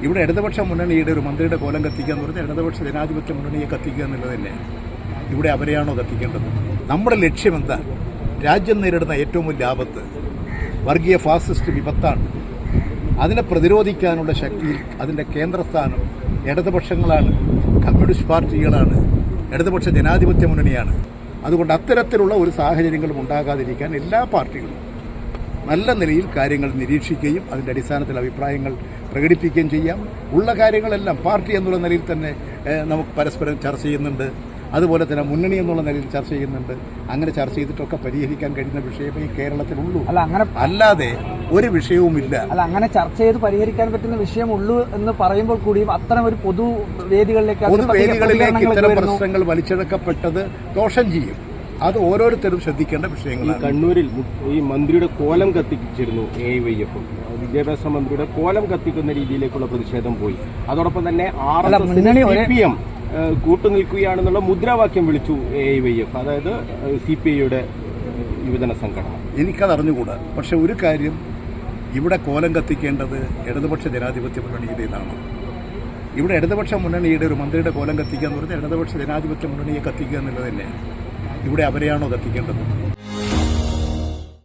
ഇവിടെ ഇടതുപക്ഷ മുന്നണിയുടെ ഒരു മന്ത്രിയുടെ കോലം കത്തിക്കുക എന്ന് പറഞ്ഞാൽ ഇടതുപക്ഷ ജനാധിപത്യ മുന്നണിയെ കത്തിക്കുക എന്നുള്ളത് തന്നെ. ഇവിടെ അവരെയാണോ കത്തിക്കേണ്ടത്? നമ്മുടെ ലക്ഷ്യം എന്താ? രാജ്യം നേരിടുന്ന ഏറ്റവും വലിയ ആപത്ത് വർഗീയ ഫാസിസ്റ്റ് വിപത്താണ്. അതിനെ പ്രതിരോധിക്കാനുള്ള ശക്തിയിൽ അതിൻ്റെ കേന്ദ്രസ്ഥാനം ഇടതുപക്ഷങ്ങളാണ്, കമ്മ്യൂണിസ്റ്റ് പാർട്ടികളാണ്, ഇടതുപക്ഷ ജനാധിപത്യ മുന്നണിയാണ്. അതുകൊണ്ട് അത്തരത്തിലുള്ള ഒരു സാഹചര്യങ്ങളും ഉണ്ടാകാതിരിക്കാൻ എല്ലാ പാർട്ടികളും നല്ല നിലയിൽ കാര്യങ്ങൾ നിരീക്ഷിക്കുകയും അതിൻ്റെ അടിസ്ഥാനത്തിൽ അഭിപ്രായങ്ങൾ പ്രകടിപ്പിക്കുകയും ചെയ്യാം. ഉള്ള കാര്യങ്ങളെല്ലാം പാർട്ടി എന്നുള്ള നിലയിൽ തന്നെ നമുക്ക് പരസ്പരം ചർച്ച ചെയ്യുന്നുണ്ട്. അതുപോലെ തന്നെ മുന്നണി എന്നുള്ള നിലയിൽ ചർച്ച ചെയ്യുന്നുണ്ട്. അങ്ങനെ ചർച്ച ചെയ്തിട്ടൊക്കെ പരിഹരിക്കാൻ കഴിയുന്ന വിഷയമേ കേരളത്തിലുള്ളൂ. അല്ലാതെ ഒരു വിഷയവുമില്ല. അങ്ങനെ ചർച്ച ചെയ്ത് പരിഹരിക്കാൻ പറ്റുന്ന വിഷയമുള്ളൂ എന്ന് പറയുമ്പോൾ കൂടിയും അത്തരം ഒരു പൊതുവേദികളിലേക്ക് ഇത്തരം പ്രശ്നങ്ങൾ വലിച്ചെടുക്കപ്പെട്ടത് ദോഷം ചെയ്യും. അത് ഓരോരുത്തരും ശ്രദ്ധിക്കേണ്ട വിഷയങ്ങളാണ്. കണ്ണൂരിൽ ഈ മന്ത്രിയുടെ കോലം കത്തിച്ചിരുന്നു AIYF. വിദ്യാഭ്യാസ മന്ത്രിയുടെ കോലം കത്തിക്കുന്ന രീതിയിലേക്കുള്ള പ്രതിഷേധം പോയി. അതോടൊപ്പം തന്നെ CPM കൂട്ടുനിൽക്കുകയാണെന്നുള്ള മുദ്രാവാക്യം വിളിച്ചു AIYF, അതായത് CPIയുടെ യുവജന സംഘടന. എനിക്കത് അറിഞ്ഞുകൂടാ. പക്ഷെ ഒരു കാര്യം, ഇവിടെ കോലം കത്തിക്കേണ്ടത് ഇടതുപക്ഷ ജനാധിപത്യ മുന്നണിയുടേതാണ്. ഇവിടെ ഇടതുപക്ഷ മുന്നണിയുടെ ഒരു മന്ത്രിയുടെ കോലം കത്തിക്കുക എന്ന് പറഞ്ഞാൽ ഇടതുപക്ഷ ജനാധിപത്യ മുന്നണിയെ കത്തിക്കുക എന്നുള്ളത് തന്നെ. ഇവിടെ അവരെയാണോ കത്തിക്കേണ്ടത്?